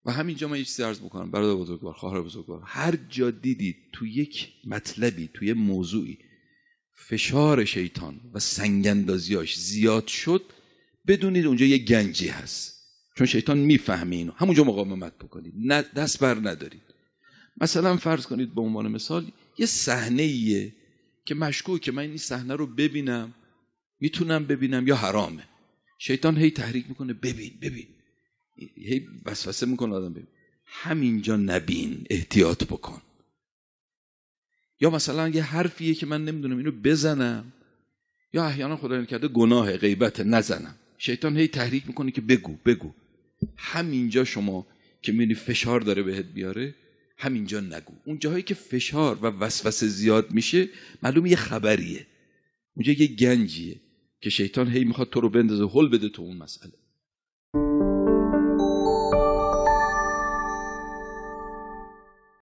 و همینجا من یه چیزی عرض بکنم برادر بزرگوار، خواهر بزرگوار، هر جا دیدید تو یک مطلبی، تو یه موضوعی فشار شیطان و سنگ‌اندازیاش زیاد شد، بدونید اونجا یه گنجی هست، چون شیطان میفهمه اینو، همونجا مقاومت بکنید، نه دست بر ندارید. مثلا فرض کنید به عنوان مثال یه صحنه‌ایه که مشکوکه من این صحنه رو ببینم، میتونم ببینم یا حرامه، شیطان هی تحریک میکنه ببین، هی وسوسه میکنه آدم ببین، همینجا نبین، احتیاط بکن. یا مثلا یه حرفیه که من نمیدونم اینو بزنم، یا احیانا خدای نکرده گناه غیبت نزنم، شیطان هی تحریک میکنه که بگو. همینجا شما که میبینی فشار داره بهت بیاره، همینجا نگو. اون جاهایی که فشار و وسوسه زیاد میشه معلومه یه خبریه، اونجا یه گنجیه که شیطان هی میخواد تو رو بندازه، هل بده تو اون مسئله.